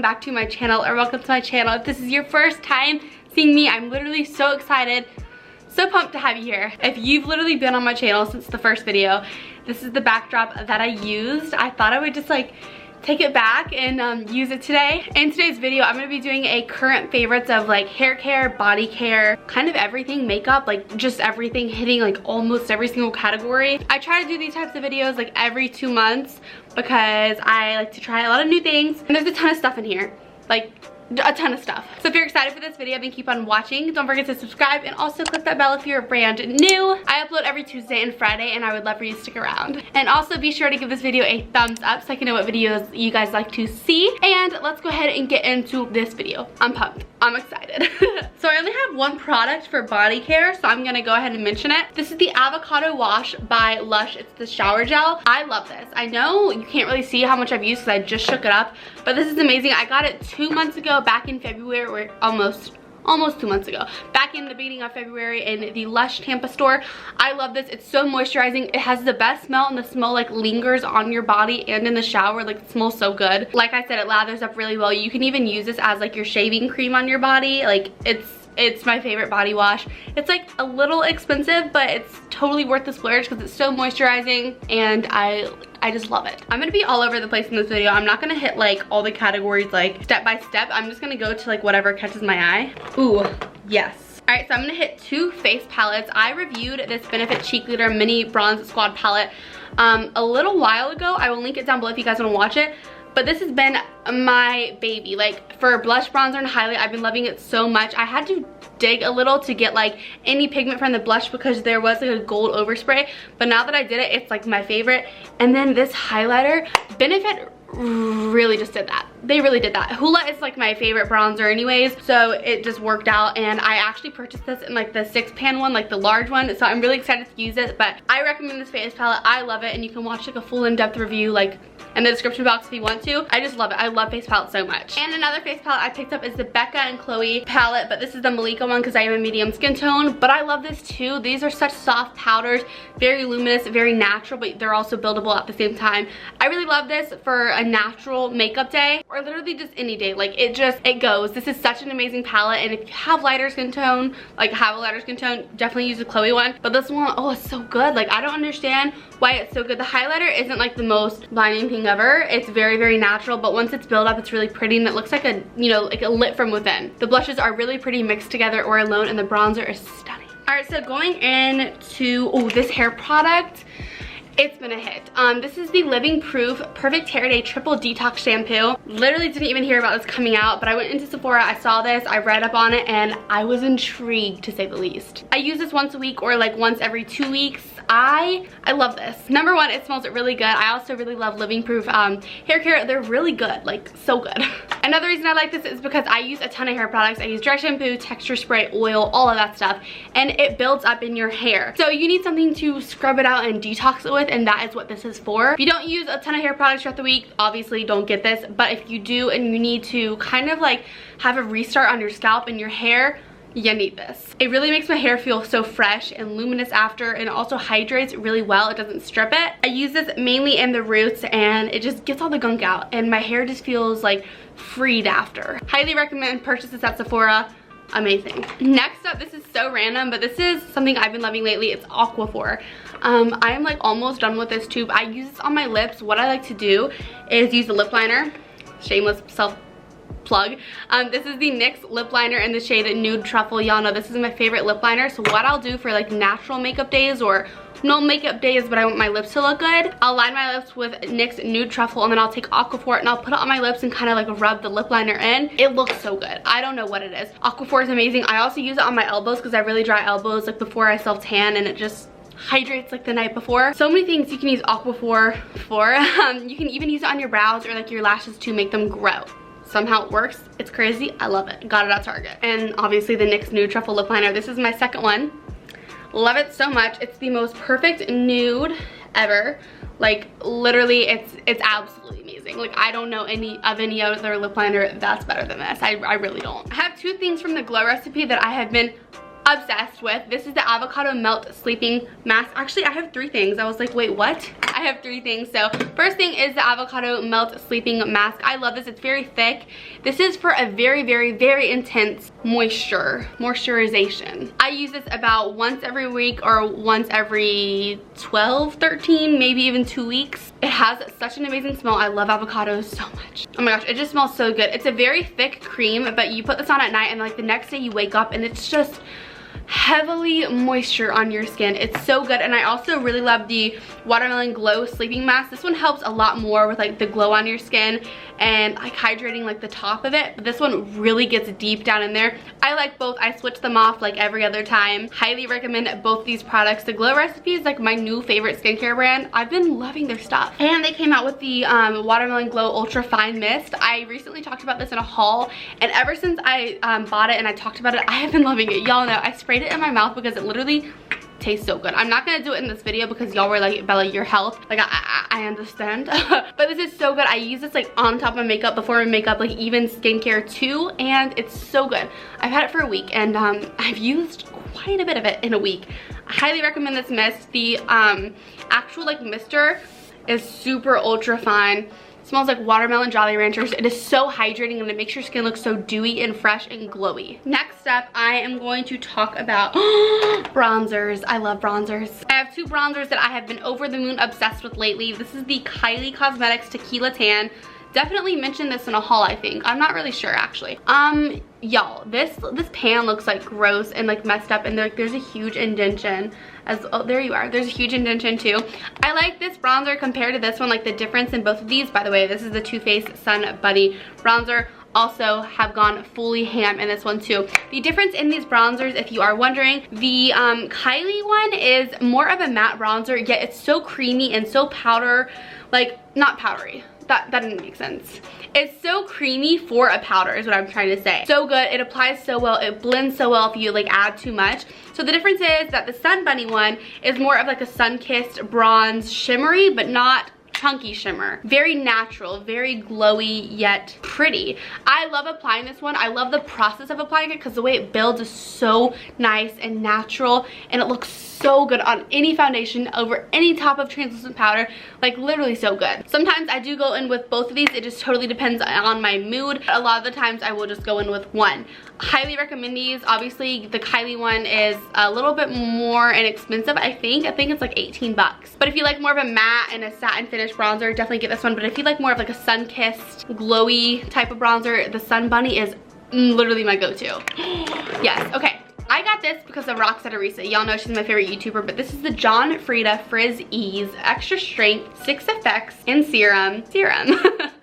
back to my channel, or welcome to my channel. If this is your first time seeing me, I'm literally so excited, so pumped to have you here. If you've literally been on my channel since the first video, this is the backdrop that I used. I thought I would just like take it back and use it today. In today's video, I'm gonna be doing a current favorites of like hair care, body care, kind of everything, makeup, like just everything, hitting like almost every single category. I try to do these types of videos like every 2 months because I like to try a lot of new things, and there's a ton of stuff in here, like a ton of stuff. So if you're excited for this video, then keep on watching. Don't forget to subscribe and also click that bell if you're brand new. I upload every Tuesday and Friday, and I would love for you to stick around. And also be sure to give this video a thumbs up so I can know what videos you guys like to see. And let's go ahead and get into this video. I'm pumped. I'm excited. So I only have one product for body care, so I'm gonna go ahead and mention it. This is the Avocado Wash by Lush. It's the shower gel. I love this. I know you can't really see how much I've used because I just shook it up, but this is amazing. I got it 2 months ago, back in February, or almost 2 months ago, back in the beginning of February in the Lush Tampa store. I love this. It's so moisturizing. It has the best smell, and the smell like lingers on your body and in the shower. Like, it smells so good. Like I said, it lathers up really well. You can even use this as like your shaving cream on your body. Like, it's my favorite body wash. It's like a little expensive, but it's totally worth the splurge because it's so moisturizing, and I just love it. I'm gonna be all over the place in this video. I'm not gonna hit like all the categories like step by step. I'm just gonna go to like whatever catches my eye. Ooh, yes. All right, so I'm gonna hit 2 face palettes. I reviewed this Benefit Cheek Leader Mini Bronze Squad palette a little while ago. I will link it down below if you guys wanna watch it. But this has been my baby. Like, for blush, bronzer, and highlight, I've been loving it so much. I had to dig a little to get like any pigment from the blush because there was like a gold overspray. But now that I did it, it's like my favorite. And then this highlighter, Benefit really just did that. They really did that. Hoola is like my favorite bronzer anyways, so it just worked out. And I actually purchased this in like the 6-pan one, like the large one, so I'm really excited to use it. But I recommend this face palette. I love it, and you can watch like a full in-depth review like in the description box if you want to. I just love it. I love face palettes so much. And another face palette I picked up is the Becca and Chloe palette, but this is the Malika one because I am a medium skin tone. But I love this too. These are such soft powders, very luminous, very natural, but they're also buildable at the same time. I really love this for a natural makeup day, or literally just any day. Like, it goes. This is such an amazing palette, and if you have lighter skin tone, like have a lighter skin tone, definitely use the Chloe one. But this one, oh, it's so good. Like, I don't understand why it's so good. The highlighter isn't like the most blinding thing ever. It's very, very natural, but once it's built up, it's really pretty, and it looks like a, you know, like a lit from within. The blushes are really pretty mixed together or alone, and the bronzer is stunning. All right, so going into, oh, this hair product, it's been a hit. This is the Living Proof Perfect Hair Day Triple Detox Shampoo. Literally didn't even hear about this coming out, but I went into Sephora, I saw this, I read up on it, and I was intrigued, to say the least. I use this once a week or like once every 2 weeks. I love this. Number one, it smells really good. I also really love Living Proof hair care. They're really good, like so good. Another reason I like this is because I use a ton of hair products. I use dry shampoo, texture spray, oil, all of that stuff, and it builds up in your hair. So you need something to scrub it out and detox it with, and that is what this is for. If you don't use a ton of hair products throughout the week, obviously don't get this, but if you do and you need to kind of like have a restart on your scalp and your hair, you need this. It really makes my hair feel so fresh and luminous after, and also hydrates really well. It doesn't strip it. I use this mainly in the roots, and it just gets all the gunk out, and my hair just feels like freed after. Highly recommend purchase this at Sephora. Amazing. Next up, this is so random, but this is something I've been loving lately. It's Aquaphor. I am like almost done with this tube. I use this on my lips. What I like to do is use a lip liner. Shameless self plug. This is the NYX lip liner in the shade Nude Truffle. Y'all know this is my favorite lip liner. So what I'll do for like natural makeup days, or no makeup days but I want my lips to look good, I'll line my lips with NYX Nude Truffle, and then I'll take Aquaphor and I'll put it on my lips and kind of like rub the lip liner in. It looks so good. I don't know what it is. Aquaphor is amazing. I also use it on my elbows because I have really dry elbows, like before I self-tan, and it just hydrates like the night before. So many things you can use Aquaphor for. You can even use it on your brows or like your lashes to make them grow. Somehow it works. It's crazy. I love it. Got it at Target. And obviously the NYX Nude Truffle lip liner. This is my second one. Love it so much. It's the most perfect nude ever. Like, literally, it's absolutely amazing. Like, I don't know any other lip liner that's better than this. I really don't. I have 2 things from the Glow recipe that I have been obsessed with. This is the avocado melt sleeping mask. Actually, I have 3 things. I was like, wait, what? I have 3 things. So first thing is the avocado melt sleeping mask. I love this. It's very thick. This is for a very, very, very intense moisturization. I use this about once every week or once every 12, 13, maybe even 2 weeks. It has such an amazing smell. I love avocados so much. Oh my gosh, it just smells so good. It's a very thick cream, but you put this on at night and like the next day you wake up and it's just heavily moisture on your skin. It's so good. And I also really love the watermelon glow sleeping mask. This one helps a lot more with like the glow on your skin and like hydrating like the top of it, but this one really gets deep down in there. I like both. I switch them off like every other time. Highly recommend both these products. The Glow Recipe is like my new favorite skincare brand. I've been loving their stuff. And they came out with the watermelon glow ultra fine mist. I recently talked about this in a haul, and ever since I bought it and I talked about it, I have been loving it. Y'all know I sprayed it in my mouth because it literally tastes so good. I'm not gonna do it in this video because y'all were like, Bella, your health, like I understand. But this is so good. I use this like on top of makeup, before my makeup, like even skincare too, and it's so good. I've had it for a week and I've used quite a bit of it in a week. I highly recommend this mist. The actual like mister is super ultra fine. Smells like watermelon Jolly Ranchers. It is so hydrating and it makes your skin look so dewy and fresh and glowy. Next up, I am going to talk about bronzers. I love bronzers. I have 2 bronzers that I have been over the moon obsessed with lately. This is the Kylie Cosmetics Tequila Tan. Definitely mentioned this in a haul, I think. I'm not really sure actually. Y'all, this pan looks like gross and like messed up, and there's a huge indentation. Oh, there you are. There's a huge indentation too. I like this bronzer compared to this one. Like the difference in both of these, by the way, this is the Too Faced Sun Buddy bronzer. Also have gone fully ham in this one too. The difference in these bronzers, if you are wondering, the Kylie one is more of a matte bronzer, yet it's so creamy and so powder, like not powdery. That didn't make sense. It's so creamy for a powder is what I'm trying to say. So good. It applies so well. It blends so well if you like add too much. So the difference is that the Sun Bunny one is more of like a sun-kissed bronze shimmery, but not chunky shimmer. Very natural, very glowy, yet pretty. I love applying this one. I love the process of applying it because the way it builds is so nice and natural, and it looks so good on any foundation, over any top of translucent powder, like literally so good. Sometimes I do go in with both of these. It just totally depends on my mood. A lot of the times I will just go in with one. Highly recommend these. Obviously the Kylie one is a little bit more inexpensive. I think it's like 18 bucks. But if you like more of a matte and a satin finish bronzer, definitely get this one. But if you like more of like a sun-kissed glowy type of bronzer, the Sun Bunny is literally my go-to. Yes, okay. I got this because of Roxette Arisa. Y'all know she's my favorite YouTuber, but this is the John Frieda Frizz Ease Extra Strength 6 Effects in Serum.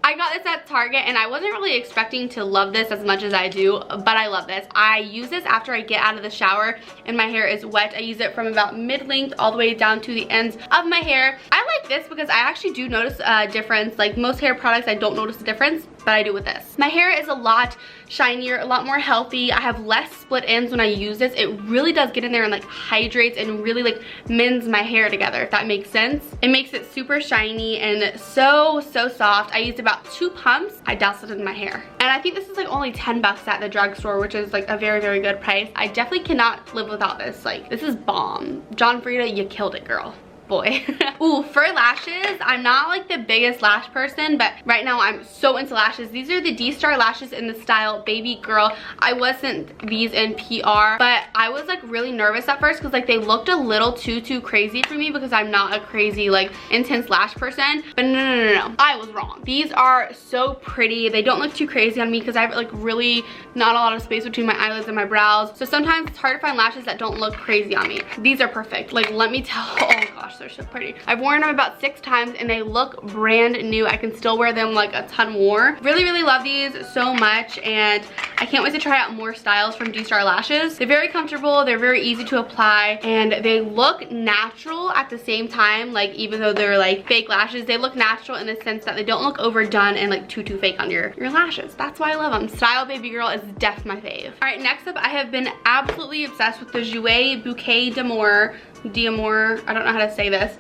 I got this at Target and I wasn't really expecting to love this as much as I do, but I love this. I use this after I get out of the shower and my hair is wet. I use it from about mid-length all the way down to the ends of my hair. I like this because I actually do notice a difference. Like most hair products, I don't notice a difference, but I do with this. My hair is a lot shinier, a lot more healthy. I have less split ends when I use this. It really does get in there and like hydrates and really like mends my hair together, if that makes sense. It makes it super shiny and so soft. I used about 2 pumps. I doused it in my hair. And I think this is like only 10 bucks at the drugstore, which is like a very good price. I definitely cannot live without this. Like, this is bomb. John Frieda, you killed it, girl. Boy. Ooh, for lashes, I'm not like the biggest lash person, but right now I'm so into lashes. These are the D-Star lashes in the style Baby Girl. I wasn't these in PR, but I was like really nervous at first because like they looked a little too crazy for me because I'm not a crazy like intense lash person. But no, I was wrong. These are so pretty. They don't look too crazy on me because I have like really not a lot of space between my eyelids and my brows. So sometimes it's hard to find lashes that don't look crazy on me. These are perfect. Like, let me tell, oh gosh, they're so pretty. I've worn them about 6 times and they look brand new. I can still wear them like a ton more. Really love these so much, and I can't wait to try out more styles from D-Star lashes. They're very comfortable, they're very easy to apply, and they look natural at the same time. Like, even though they're like fake lashes, they look natural in the sense that they don't look overdone and like too fake on your lashes. That's why I love them. Style Baby Girl is def my fave. All right, next up, I have been absolutely obsessed with the Jouer Bouquet d'Amour Diamore, I don't know how to say this,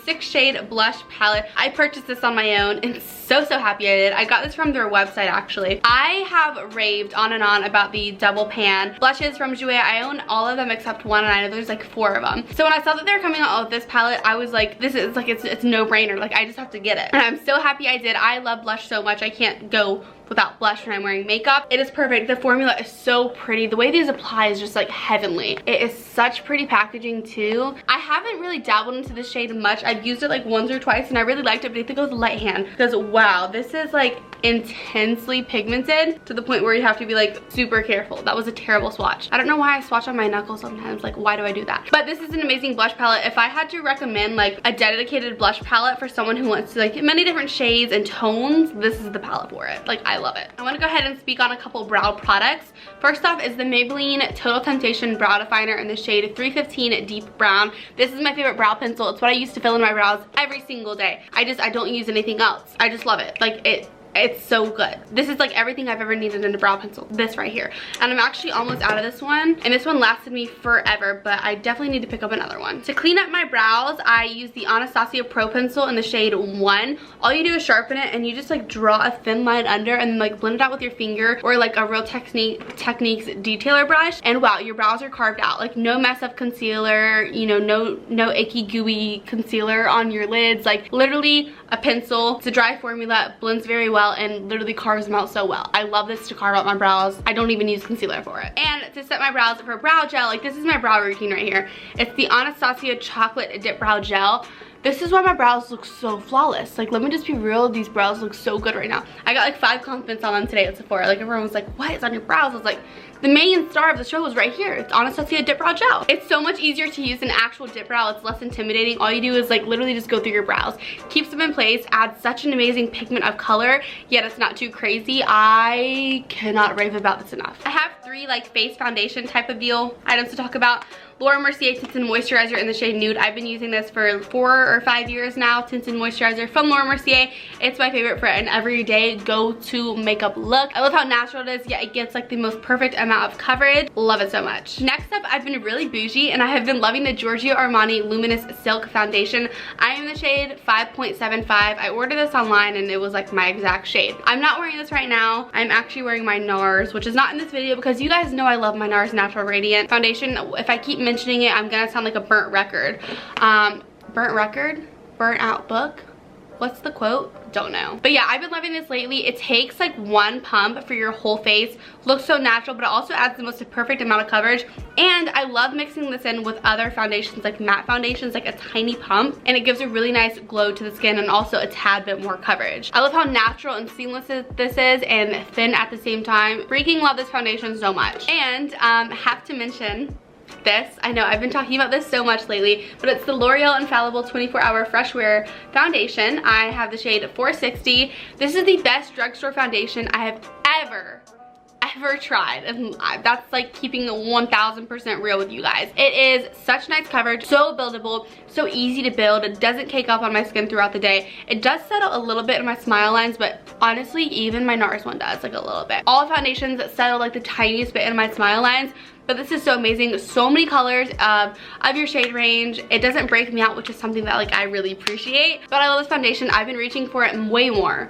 6 shade blush palette. I purchased this on my own and so happy I did. I got this from their website actually. I have raved on and on about the double pan blushes from Jouer. I own all of them except one, and I know there's like 4 of them. So when I saw that they were coming out with this palette, I was like, this is like, it's no brainer. Like, I just have to get it. And I'm so happy I did. I love blush so much. I can't go without blush when I'm wearing makeup. It is perfect. The formula is so pretty. The way these apply is just like heavenly. It is such pretty packaging too. I haven't really dabbled into this shade much. I've used it like once or twice and I really liked it, but I think it was light hand because wow, this is like intensely pigmented to the point where you have to be like super careful. That was a terrible swatch. I don't know why I swatch on my knuckles sometimes. Like, why do I do that? But this is an amazing blush palette. If I had to recommend like a dedicated blush palette for someone who wants to like many different shades and tones, this is the palette for it. Like, I love it. I want to go ahead and speak on a couple brow products. First off is the Maybelline Total Temptation Brow Definer in the shade 315 Deep Brown. This is my favorite brow pencil. It's what I use to fill in my brows every single day. I don't use anything else. I just love it. Like, it's so good. This is like everything I've ever needed in a brow pencil, this right here. And I'm actually almost out of this one, and this one lasted me forever, but I definitely need to pick up another one. To clean up my brows, I use the Anastasia Pro Pencil in the shade 1. All you do is sharpen it, and you just like draw a thin line under, and then like blend it out with your finger, or like a Real Techniques detailer brush, and wow, your brows are carved out. Like, no mess up concealer, you know, no icky gooey concealer on your lids. Like, literally a pencil. It's a dry formula, it blends very well, and literally carves them out so well. I love this to carve out my brows. I don't even use concealer for it. And to set my brows for brow gel, like, this is my brow routine right here. It's the Anastasia Chocolate Dip Brow Gel. This is why my brows look so flawless. Like, let me just be real, these brows look so good right now. I got like 5 compliments on them today at Sephora. Like, everyone was like, what is on your brows? I was like, the main star of the show was right here. It's Anastasia Dip Brow Gel. It's so much easier to use than actual dip brow. It's less intimidating. All you do is like literally just go through your brows. Keeps them in place, adds such an amazing pigment of color, yet it's not too crazy. I cannot rave about this enough. I have 3 like face foundation type of deal items to talk about. Laura Mercier Tinted Moisturizer in the shade Nude. I've been using this for 4 or 5 years now. Tinted Moisturizer from Laura Mercier. It's my favorite for an everyday go-to makeup look. I love how natural it is, yet it gets like the most perfect amount of coverage. Love it so much. Next up, I've been really bougie and I have been loving the Giorgio Armani Luminous Silk Foundation. I am in the shade 5.75. I ordered this online and it was like my exact shade. I'm not wearing this right now. I'm actually wearing my NARS, which is not in this video because you guys know I love my NARS Natural Radiant Foundation. If I keep mentioning it, I'm gonna sound like a burnt record. Burnt record? Burnt out book? What's the quote? Don't know. But yeah, I've been loving this lately. It takes like 1 pump for your whole face. Looks so natural, but it also adds the most perfect amount of coverage. And I love mixing this in with other foundations, like matte foundations, like a tiny pump. And it gives a really nice glow to the skin and also a tad bit more coverage. I love how natural and seamless this is and thin at the same time. Freaking love this foundation so much. And have to mention this. I know I've been talking about this so much lately, but it's the L'Oreal Infallible 24-Hour Fresh Wear Foundation. I have the shade 460. This is the best drugstore foundation I have ever tried, and that's like keeping 1000% real with you guys. It is such nice coverage, so buildable, so easy to build. It doesn't cake up on my skin throughout the day. It does settle a little bit in my smile lines, but honestly even my NARS one does, like a little bit. All foundations settle like the tiniest bit in my smile lines, but this is so amazing. So many colors of your shade range. It doesn't break me out, which is something that like I really appreciate. But I love this foundation. I've been reaching for it way more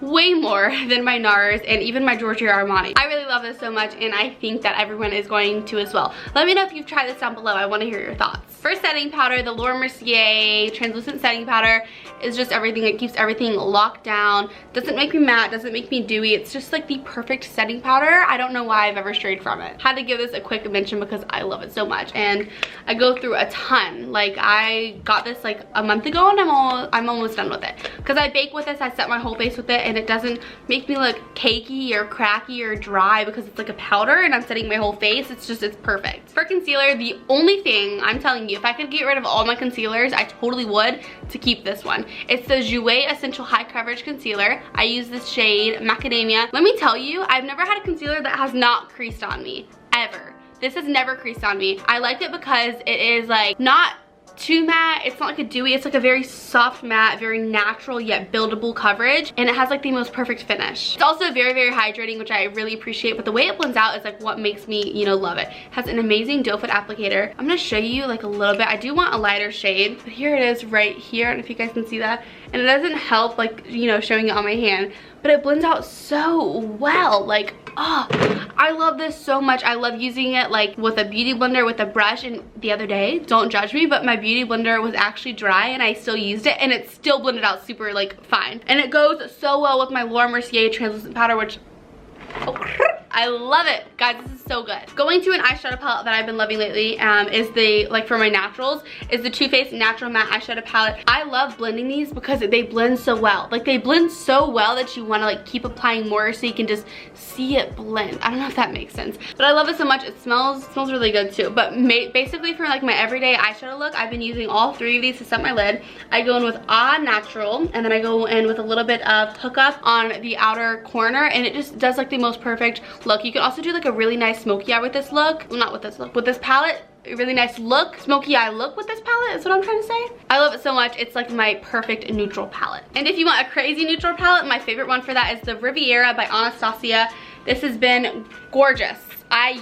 than my NARS and even my Giorgio Armani. I really love this so much, and I think that everyone is going to as well. Let me know if you've tried this down below. I want to hear your thoughts. For setting powder, the Laura Mercier translucent setting powder is just everything. It keeps everything locked down. Doesn't make me matte, doesn't make me dewy. It's just like the perfect setting powder. I don't know why I've ever strayed from it. Had to give this a quick mention because I love it so much, and I go through a ton. Like, I got this like a month ago and I'm almost done with it because I bake with this. I set my whole face with it, and it doesn't make me look cakey or cracky or dry because it's like a powder and I'm setting my whole face. It's perfect. For concealer, the only thing I'm telling you, if I could get rid of all my concealers, I totally would, to keep this one. It's the Jouer Essential High Coverage Concealer. I use this shade Macadamia. Let me tell you, I've never had a concealer that has not creased on me, ever. This has never creased on me. I like it because it is like not too matte, it's not like a dewy, it's like a very soft matte, very natural yet buildable coverage, and it has like the most perfect finish. It's also very, very hydrating, which I really appreciate, but the way it blends out is like what makes me, you know, love it. It has an amazing doe foot applicator. I'm gonna show you like a little bit. I do want a lighter shade, but here it is right here. I don't know if you guys can see that. And it doesn't help like, you know, showing it on my hand, but it blends out so well. Like, oh, I love this so much. I love using it like with a beauty blender with a brush. And the other day, don't judge me, but my beauty blender was actually dry and I still used it and it still blended out super like fine. And it goes so well with my Laura Mercier translucent powder, which, oh, I love it. Guys, this is so good. Going to an eyeshadow palette that I've been loving lately is the, like for my naturals, is the Too Faced Natural Matte Eyeshadow Palette. I love blending these because they blend so well. Like they blend so well that you want to like keep applying more so you can just see it blend. I don't know if that makes sense, but I love it so much. It smells really good too. But basically for like my everyday eyeshadow look, I've been using all three of these to set my lid. I go in with Natural, and then I go in with a little bit of Hookup on the outer corner, and it just does like the most perfect look. You can also do like a really nice smoky eye with this look. Well, not with this look, with this palette. A really nice look, smoky eye look with this palette is what I'm trying to say. I love it so much. It's like my perfect neutral palette. And if you want a crazy neutral palette, my favorite one for that is the Riviera by Anastasia. This has been gorgeous. I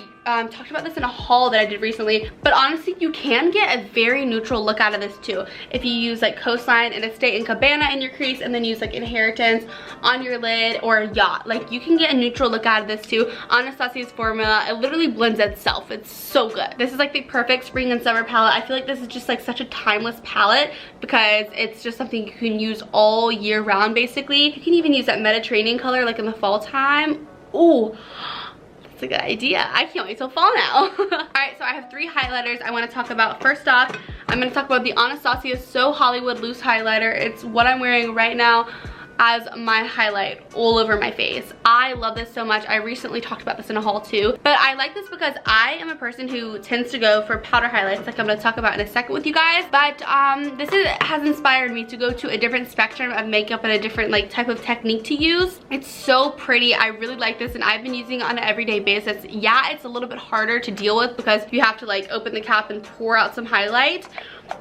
talked about this in a haul that I did recently, but honestly you can get a very neutral look out of this too if you use like Coastline and Estate and Cabana in your crease and then use like Inheritance on your lid or Yacht. Like you can get a neutral look out of this too. Anastasia's formula, it literally blends itself. It's so good. This is like the perfect spring and summer palette. I feel like this is just like such a timeless palette because it's just something you can use all year round basically. You can even use that Mediterranean color like in the fall time. Ooh, that's a good idea. I can't wait till fall now. Alright, so I have three highlighters I want to talk about. First off, I'm going to talk about the Anastasia So Hollywood Loose Highlighter. It's what I'm wearing right now as my highlight all over my face. I love this so much. I recently talked about this in a haul too, but I like this because I am a person who tends to go for powder highlights like I'm going to talk about in a second with you guys, but this has inspired me to go to a different spectrum of makeup and a different like type of technique to use. It's so pretty. I really like this and I've been using it on an everyday basis. Yeah, it's a little bit harder to deal with because you have to like open the cap and pour out some highlight,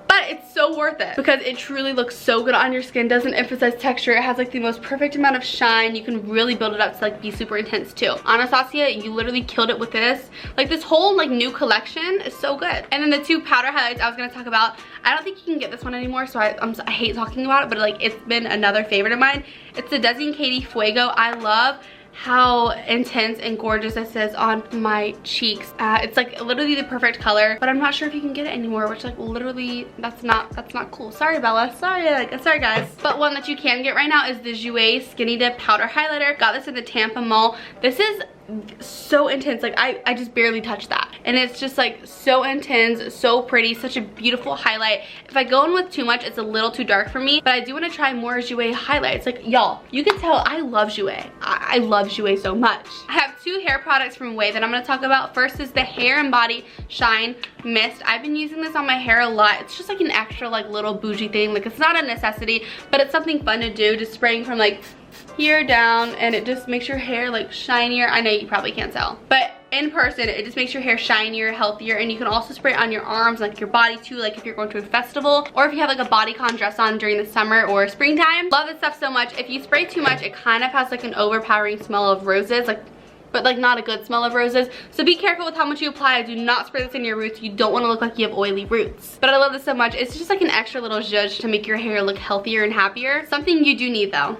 but it's so worth it because it truly looks so good on your skin. Doesn't emphasize texture. It has like the most perfect amount of shine. You can really build it up to like be super intense too. Anastasia, you literally killed it with this. Like this whole like new collection is so good. And then the two powder highlights I was going to talk about, I don't think you can get this one anymore, so I hate talking about it, but like it's been another favorite of mine. It's the Desi and Katie Fuego. I love how intense and gorgeous this is on my cheeks. It's like literally the perfect color, but I'm not sure if you can get it anymore, which like literally that's not cool. Sorry Bella, sorry guys. But one that you can get right now is the Jouer Skinny Dip Powder Highlighter. Got this in the Tampa Mall. This is so intense. Like I just barely touched that, and it's just like so intense, so pretty, such a beautiful highlight. If I go in with too much, it's a little too dark for me, but I do want to try more Jouer highlights. Like y'all, you can tell I love Jouer. I love Jouer so much. I have two hair products from Ouai that I'm going to talk about. First is the Hair and Body Shine Mist. I've been using this on my hair a lot. It's just like an extra like little bougie thing. Like it's not a necessity, but it's something fun to do, just spraying from like here down, and it just makes your hair like shinier. I know you probably can't tell, but in person it just makes your hair shinier, healthier, and you can also spray it on your arms, like your body too, like if you're going to a festival or if you have like a bodycon dress on during the summer or springtime. Love this stuff so much. If you spray too much, it kind of has like an overpowering smell of roses, like, but like not a good smell of roses. So be careful with how much you apply. Do not spray this in your roots. You don't want to look like you have oily roots. But I love this so much. It's just like an extra little zhuzh to make your hair look healthier and happier. Something you do need though.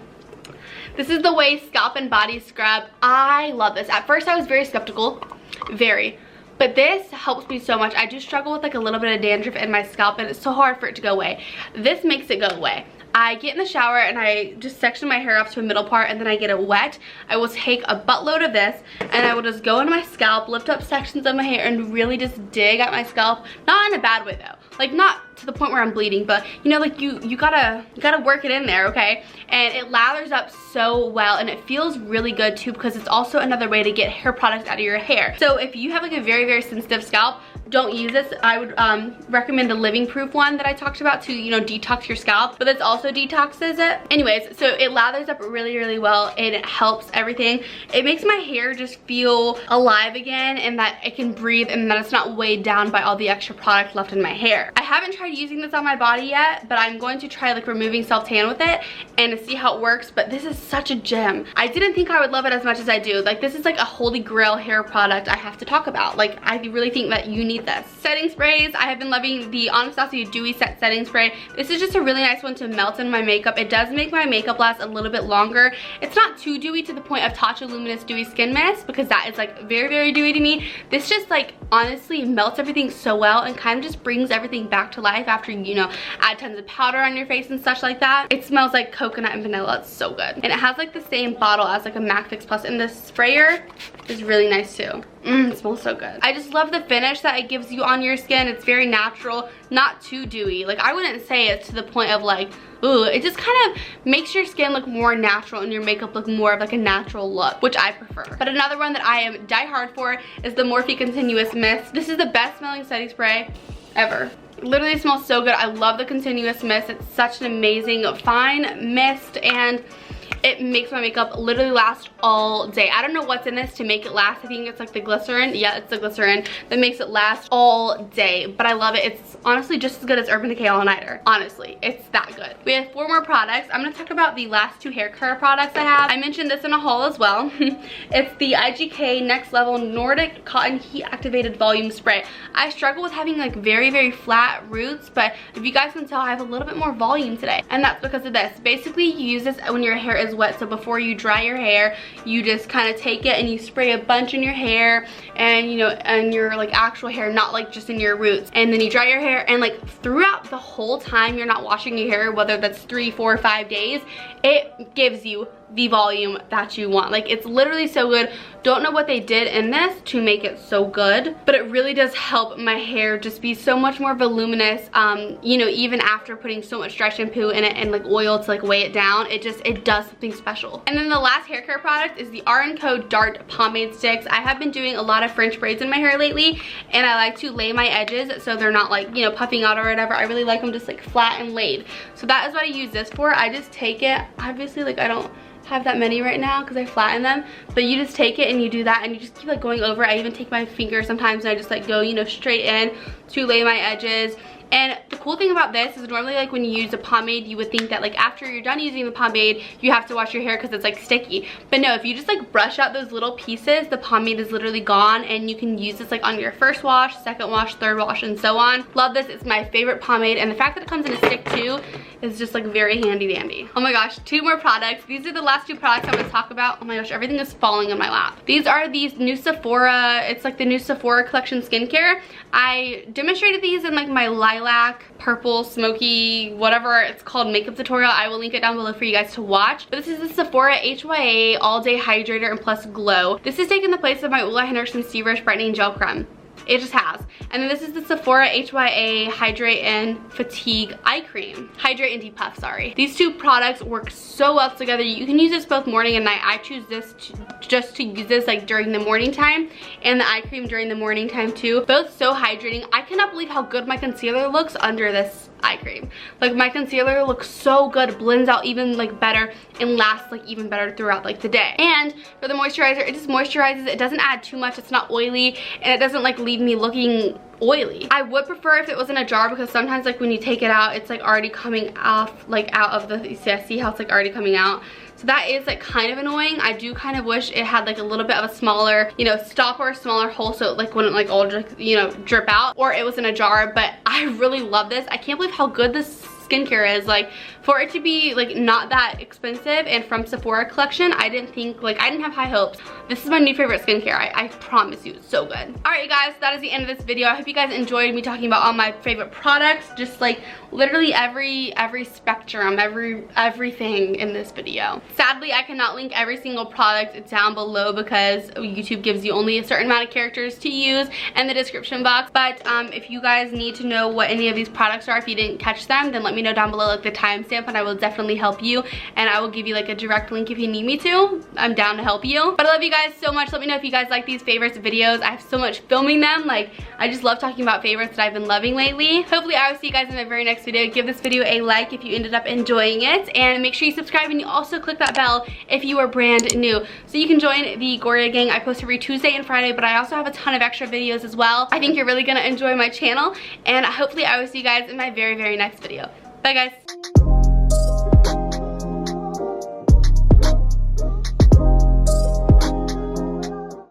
This is the Ouai Scalp and Body Scrub. I love this. At first I was very skeptical, but this helps me so much. I do struggle with like a little bit of dandruff in my scalp, and it's so hard for it to go away. This makes it go away. I get in the shower and I just section my hair off to a middle part, and then I get it wet. I will take a buttload of this and I will just go into my scalp, lift up sections of my hair, and really just dig at my scalp. Not in a bad way though. Like not to the point where I'm bleeding, but you know, like you gotta work it in there, okay? And it lathers up so well, and it feels really good too because it's also another way to get hair products out of your hair. So if you have like a very, very sensitive scalp, don't use this. I would recommend the living proof one that I talked about to, you know, detox your scalp, but this also detoxes it. Anyways, so it lathers up really, really well and it helps everything. It makes my hair just feel alive again and that it can breathe and that it's not weighed down by all the extra product left in my hair. I haven't tried using this on my body yet, but I'm going to try like removing self-tan with it and to see how it works, but this is such a gem. I didn't think I would love it as much as I do. Like, this is like a holy grail hair product I have to talk about. Like, I really think that you need this. Setting sprays, I have been loving the Anastasia Dewy Set Setting Spray. This is just a really nice one to melt in my makeup. It does make my makeup last a little bit longer. It's not too dewy to the point of Tatcha Luminous Dewy Skin Mist, because that is like very, very dewy to me. This just like honestly melts everything so well and kind of just brings everything back to life after, you know, add tons of powder on your face and such like that. It smells like coconut and vanilla. It's so good. And it has like the same bottle as like a MAC Fix Plus, and the sprayer is really nice too. It smells so good. I just love the finish that it gives you on your skin. It's very natural, not too dewy. Like, I wouldn't say it's to the point of like, ooh, it just kind of makes your skin look more natural and your makeup look more of like a natural look, which I prefer. But another one that I am die hard for is the Morphe Continuous Mist. This is the best smelling setting spray ever. It literally smells so good. I love the Continuous Mist. It's such an amazing fine mist and it makes my makeup literally last all day. I don't know what's in this to make it last. I think it's like the glycerin. Yeah, it's the glycerin that makes it last all day. But I love it. It's honestly just as good as Urban Decay All Nighter. Honestly, it's that good. We have 4 more products. I'm gonna talk about the last 2 hair care products I have. I mentioned this in a haul as well. It's the IGK Next Level Nordic Cotton Heat Activated Volume Spray. I struggle with having like very, very flat roots, but if you guys can tell, I have a little bit more volume today. And that's because of this. Basically, you use this when your hair is wet. So before you dry your hair, you just kind of take it and you spray a bunch in your hair and, you know, and your like actual hair, not like just in your roots. And then you dry your hair, and like throughout the whole time you're not washing your hair, whether that's 3, 4, 5 days, it gives you the volume that you want. Like, it's literally so good. Don't know what they did in this to make it so good, but it really does help my hair just be so much more voluminous. You know, even after putting so much dry shampoo in it and like oil to like weigh it down, it does something special. And then the last hair care product is the r+co Dart Pomade Sticks. I have been doing a lot of French braids in my hair lately, and I like to lay my edges so they're not like, you know, puffing out or whatever. I really like them just like flat and laid. So that is what I use this for. I just take it, obviously like I don't have that many right now because I flatten them, but you just take it and you do that and you just keep like going over it. I even take my finger sometimes and I just like go, you know, straight in to lay my edges. And the cool thing about this is normally like when you use a pomade, you would think that like after you're done using the pomade, you have to wash your hair because it's like sticky. But no, if you just like brush out those little pieces, the pomade is literally gone, and you can use this like on your first wash, second wash, third wash, and so on. Love this. It's my favorite pomade, and the fact that it comes in a stick too is just like very handy dandy. Oh my gosh, 2 more products. These are the last 2 products I'm gonna talk about. Oh my gosh, everything is falling in my lap. These are these new Sephora, it's like the new Sephora collection skincare. I demonstrated these in like my lilac, purple, smoky, whatever it's called makeup tutorial. I will link it down below for you guys to watch. But this is the Sephora HYA All Day Hydrator and Plus Glow. This has taken the place of my Ulla Henriksen Seaverse Brightening Gel Creme. It just has. And then this is the Sephora HYA Hydrate and Fatigue Eye Cream. Hydrate and Depuff, sorry. These 2 products work so well together. You can use this both morning and night. I choose this just to use this like during the morning time, and the eye cream during the morning time too. Both so hydrating. I cannot believe how good my concealer looks under this eye cream. Like, my concealer looks so good, blends out even like better, and lasts like even better throughout like the day. And for the moisturizer, it just moisturizes. It doesn't add too much. It's not oily, and it doesn't like leave me looking oily. I would prefer if it was in a jar, because sometimes like when you take it out, it's like already coming off, like out of the, see how it's like already coming out. So that is like kind of annoying. I do kind of wish it had like a little bit of a smaller, you know, stop or a smaller hole, so it like wouldn't like all just, you know, drip out, or it was in a jar. But I really love this. I can't believe how good this skincare is. Like, for it to be like not that expensive and from Sephora collection, I didn't think, like, I didn't have high hopes. This is my new favorite skincare. I promise you, it's so good. All right, guys, that is the end of this video. I hope you guys enjoyed me talking about all my favorite products, just like literally every spectrum, everything in this video. Sadly, I cannot link every single product down below because YouTube gives you only a certain amount of characters to use in the description box. But if you guys need to know what any of these products are, if you didn't catch them, then let let me know down below like the timestamp, and I will definitely help you, and I will give you like a direct link if you need me to. I'm down to help you. But I love you guys so much. Let me know if you guys like these favorites videos. I have so much filming them. Like, I just love talking about favorites that I've been loving lately. Hopefully I will see you guys in my very next video. Give this video a like if you ended up enjoying it, and make sure you subscribe, and you also click that bell if you are brand new, so you can join the Goria gang. I post every Tuesday and Friday, but I also have a ton of extra videos as well. I think you're really gonna enjoy my channel, and hopefully I will see you guys in my very next video. Bye guys.